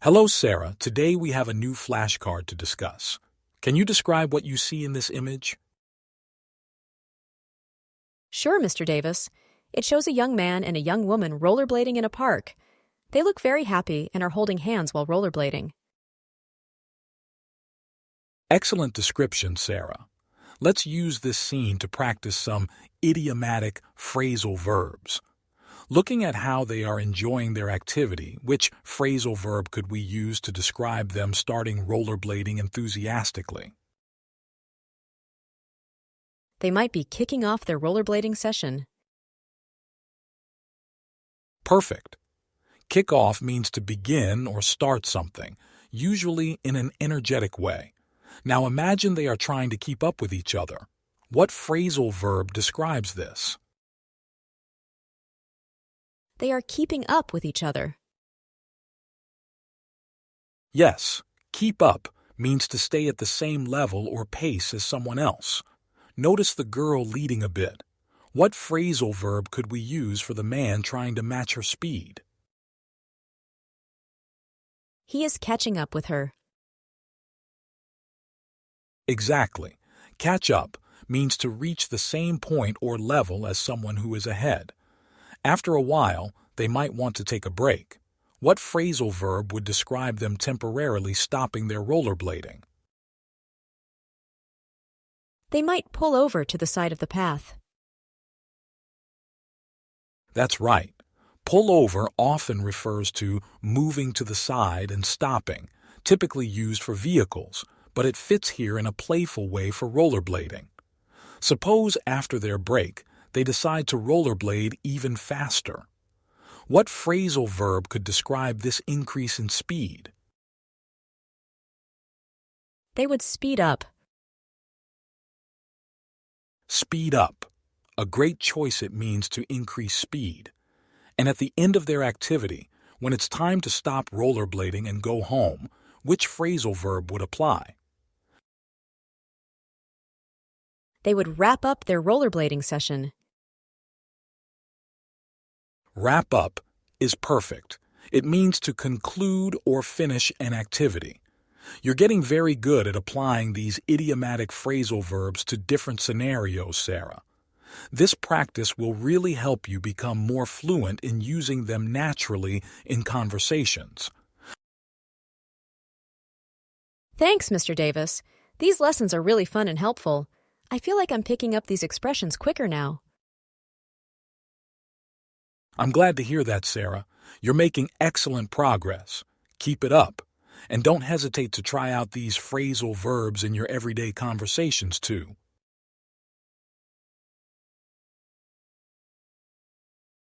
Hello, Sarah. Today we have a new flashcard to discuss. Can you describe what you see in this image? Sure, Mr. Davis. It shows a young man and a young woman rollerblading in a park. They look very happy and are holding hands while rollerblading. Excellent description, Sarah. Let's use this scene to practice some idiomatic phrasal verbs. Looking at how they are enjoying their activity, which phrasal verb could we use to describe them starting rollerblading enthusiastically? They might be kicking off their rollerblading session. Perfect. Kick off means to begin or start something, usually in an energetic way. Now imagine they are trying to keep up with each other. What phrasal verb describes this? They are keeping up with each other. Yes, keep up means to stay at the same level or pace as someone else. Notice the girl leading a bit. What phrasal verb could we use for the man trying to match her speed? He is catching up with her. Exactly. Catch up means to reach the same point or level as someone who is ahead. After a while, they might want to take a break. What phrasal verb would describe them temporarily stopping their rollerblading? They might pull over to the side of the path. That's right. Pull over often refers to moving to the side and stopping, typically used for vehicles, but it fits here in a playful way for rollerblading. Suppose after their break, they decide to rollerblade even faster. What phrasal verb could describe this increase in speed? They would speed up. Speed up. A great choice. It means to increase speed. And at the end of their activity, when it's time to stop rollerblading and go home, which phrasal verb would apply? They would wrap up their rollerblading session. Wrap up is perfect. It means to conclude or finish an activity. You're getting very good at applying these idiomatic phrasal verbs to different scenarios, Sarah. This practice will really help you become more fluent in using them naturally in conversations. Thanks, Mr. Davis. These lessons are really fun and helpful. I feel like I'm picking up these expressions quicker now. I'm glad to hear that, Sarah. You're making excellent progress. Keep it up. And don't hesitate to try out these phrasal verbs in your everyday conversations, too.